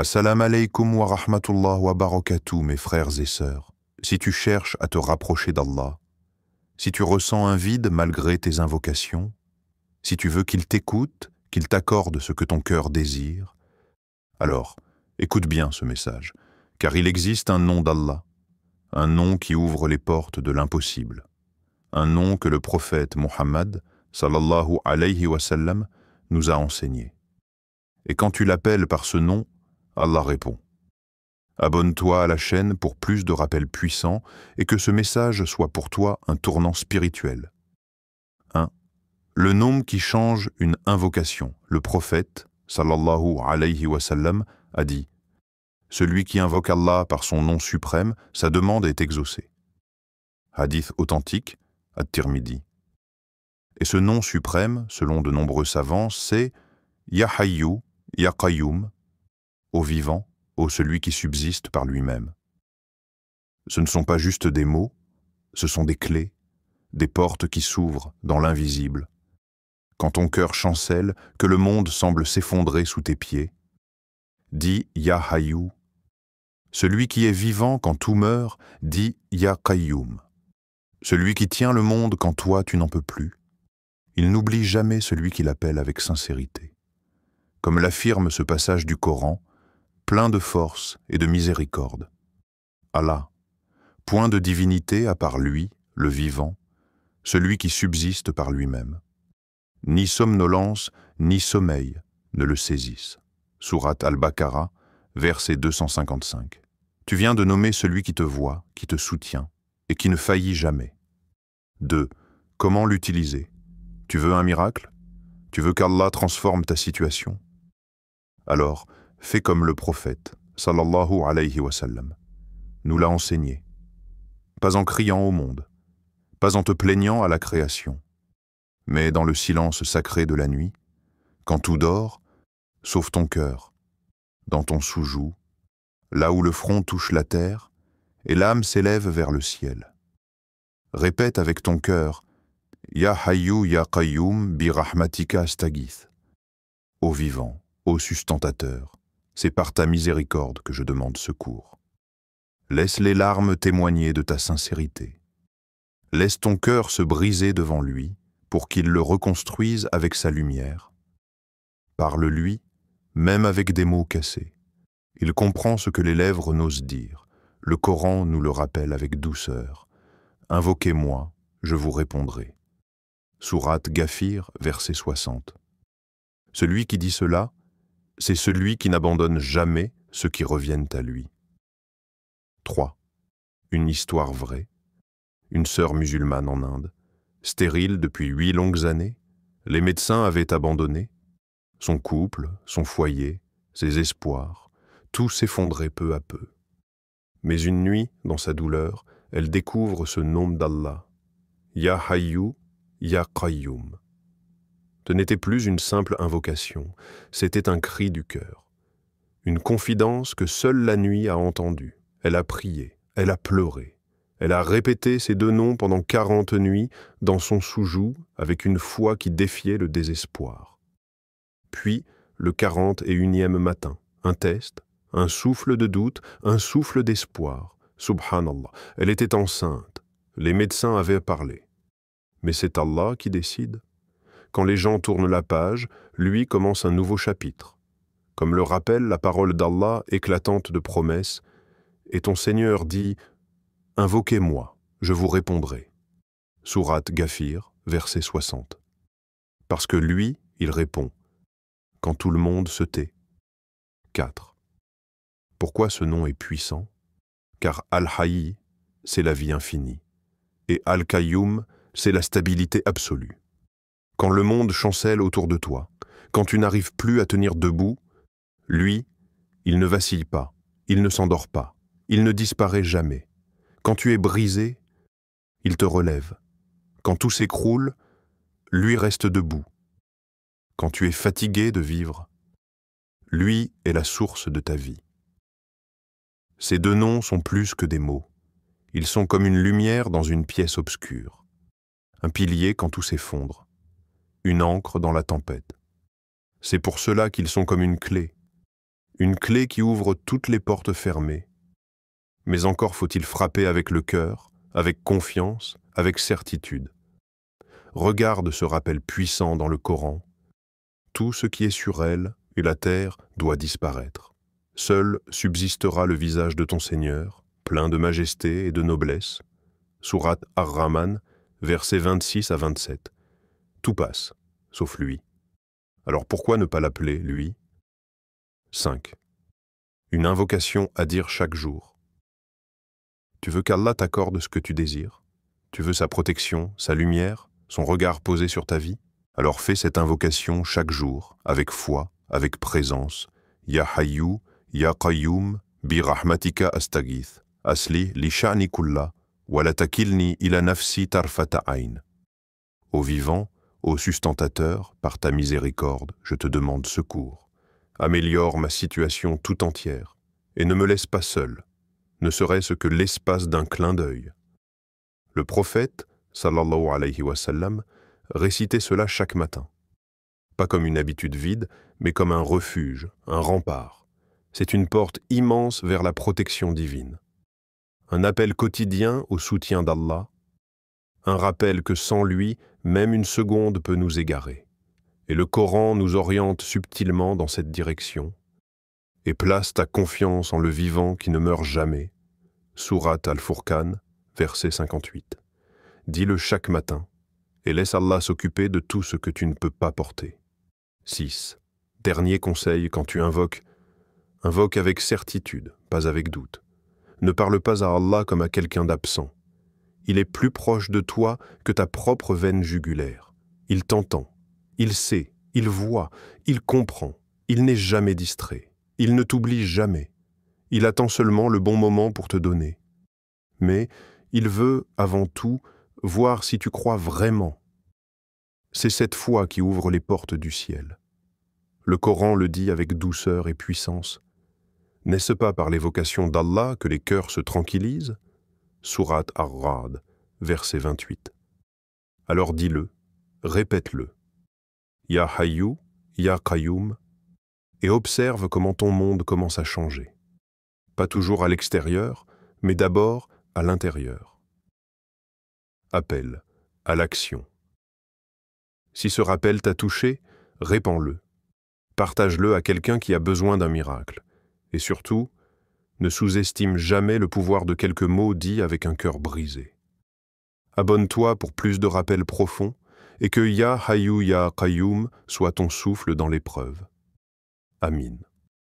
Assalamu alaikum wa rahmatullah wa barakatuh, mes frères et sœurs. Si tu cherches à te rapprocher d'Allah, si tu ressens un vide malgré tes invocations, si tu veux qu'il t'écoute, qu'il t'accorde ce que ton cœur désire, alors écoute bien ce message, car il existe un nom d'Allah, un nom qui ouvre les portes de l'impossible, un nom que le prophète Muhammad, sallallahu alayhi wa sallam, nous a enseigné. Et quand tu l'appelles par ce nom, Allah répond. Abonne-toi à la chaîne pour plus de rappels puissants et que ce message soit pour toi un tournant spirituel. 1. Le nom qui change une invocation. Le prophète, sallallahu alayhi wa sallam, a dit « Celui qui invoque Allah par son nom suprême, sa demande est exaucée. » Hadith authentique, At-Tirmidhi. Et ce nom suprême, selon de nombreux savants, c'est « Ya Hayyu, Ya Qayyum » au vivant, ô celui qui subsiste par lui-même. Ce ne sont pas juste des mots, ce sont des clés, des portes qui s'ouvrent dans l'invisible. Quand ton cœur chancelle, que le monde semble s'effondrer sous tes pieds, dis Ya Hayyu. Celui qui est vivant quand tout meurt, dit Ya Qayyum. Celui qui tient le monde quand toi tu n'en peux plus. Il n'oublie jamais celui qui l'appelle avec sincérité. Comme l'affirme ce passage du Coran, plein de force et de miséricorde. Allah, point de divinité à part lui, le vivant, celui qui subsiste par lui-même. Ni somnolence, ni sommeil ne le saisissent. Sourate Al-Baqarah, verset 255. Tu viens de nommer celui qui te voit, qui te soutient et qui ne faillit jamais. 2. Comment l'utiliser? Tu veux un miracle? Tu veux qu'Allah transforme ta situation? Alors, fais comme le prophète, sallallahu alayhi wa sallam, nous l'a enseigné. Pas en criant au monde, pas en te plaignant à la création, mais dans le silence sacré de la nuit, quand tout dort, sauf ton cœur, dans ton sous-joug, là où le front touche la terre et l'âme s'élève vers le ciel. Répète avec ton cœur, Ya Hayyu Ya Qayyum bi rahmatika astaghith. Ô vivant, ô sustentateur, c'est par ta miséricorde que je demande secours. Laisse les larmes témoigner de ta sincérité. Laisse ton cœur se briser devant lui pour qu'il le reconstruise avec sa lumière. Parle-lui, même avec des mots cassés. Il comprend ce que les lèvres n'osent dire. Le Coran nous le rappelle avec douceur. Invoquez-moi, je vous répondrai. Sourate Ghafir, verset 60. Celui qui dit cela, c'est celui qui n'abandonne jamais ceux qui reviennent à lui. 3. Une histoire vraie. Une sœur musulmane en Inde, stérile depuis 8 longues années, les médecins avaient abandonné. Son couple, son foyer, ses espoirs, tout s'effondrait peu à peu. Mais une nuit, dans sa douleur, elle découvre ce nom d'Allah, Ya Hayyu, Ya Qayyum. Ce n'était plus une simple invocation, c'était un cri du cœur. Une confidence que seule la nuit a entendue. Elle a prié, elle a pleuré. Elle a répété ces deux noms pendant 40 nuits dans son sous-joug avec une foi qui défiait le désespoir. Puis, le 41e matin, un test, un souffle de doute, un souffle d'espoir. Subhanallah, elle était enceinte. Les médecins avaient parlé. Mais c'est Allah qui décide. Quand les gens tournent la page, lui commence un nouveau chapitre. Comme le rappelle la parole d'Allah éclatante de promesses, et ton Seigneur dit « Invoquez-moi, je vous répondrai ». Sourate Ghafir, verset 60. Parce que lui, il répond, quand tout le monde se tait. 4. Pourquoi ce nom est puissant? Car Al-Hayy, c'est la vie infinie, et Al-Qayyum, c'est la stabilité absolue. Quand le monde chancelle autour de toi, quand tu n'arrives plus à tenir debout, lui, il ne vacille pas, il ne s'endort pas, il ne disparaît jamais. Quand tu es brisé, il te relève. Quand tout s'écroule, lui reste debout. Quand tu es fatigué de vivre, lui est la source de ta vie. Ces deux noms sont plus que des mots. Ils sont comme une lumière dans une pièce obscure, un pilier quand tout s'effondre, une ancre dans la tempête. C'est pour cela qu'ils sont comme une clé une clé qui ouvre toutes les portes fermées. Mais encore faut-il frapper avec le cœur, avec confiance, avec certitude. Regarde ce rappel puissant dans le Coran. Tout ce qui est sur elle et la terre doit disparaître. Seul subsistera le visage de ton Seigneur, plein de majesté et de noblesse. Sourate Ar-Rahman, versets 26 à 27. Tout passe, sauf lui. Alors pourquoi ne pas l'appeler, lui? 5. Une invocation à dire chaque jour. Tu veux qu'Allah t'accorde ce que tu désires? Tu veux sa protection, sa lumière, son regard posé sur ta vie? Alors fais cette invocation chaque jour, avec foi, avec présence. Ya Hayyu, Ya Qayyum, bi rahmatika astaghith. Asli li sha'ni kulla, wa la takilni ila nafsi tarfata ayn. Ô vivant, ô sustentateur, par ta miséricorde, je te demande secours. Améliore ma situation tout entière, et ne me laisse pas seul, ne serait-ce que l'espace d'un clin d'œil. Le prophète, sallallahu alayhi wa sallam, récitait cela chaque matin. Pas comme une habitude vide, mais comme un refuge, un rempart. C'est une porte immense vers la protection divine. Un appel quotidien au soutien d'Allah, un rappel que sans lui, même une seconde peut nous égarer. Et le Coran nous oriente subtilement dans cette direction. Et place ta confiance en le vivant qui ne meurt jamais. Sourate Al-Furqan, verset 58. Dis-le chaque matin, et laisse Allah s'occuper de tout ce que tu ne peux pas porter. 6. Dernier conseil quand tu invoques, invoque avec certitude, pas avec doute. Ne parle pas à Allah comme à quelqu'un d'absent. Il est plus proche de toi que ta propre veine jugulaire. Il t'entend, il sait, il voit, il comprend, il n'est jamais distrait, il ne t'oublie jamais. Il attend seulement le bon moment pour te donner. Mais il veut, avant tout, voir si tu crois vraiment. C'est cette foi qui ouvre les portes du ciel. Le Coran le dit avec douceur et puissance. N'est-ce pas par l'évocation d'Allah que les cœurs se tranquillisent? Sourate Ar-Ra'd, verset 28. Alors dis-le, répète-le. Ya Hayyu, Ya Qayyum, et observe comment ton monde commence à changer. Pas toujours à l'extérieur, mais d'abord à l'intérieur. Appel à l'action. Si ce rappel t'a touché, répands-le. Partage-le à quelqu'un qui a besoin d'un miracle. Et surtout, ne sous-estime jamais le pouvoir de quelques mots dits avec un cœur brisé. Abonne-toi pour plus de rappels profonds et que Ya Hayyu Ya Qayyum soit ton souffle dans l'épreuve. Amin.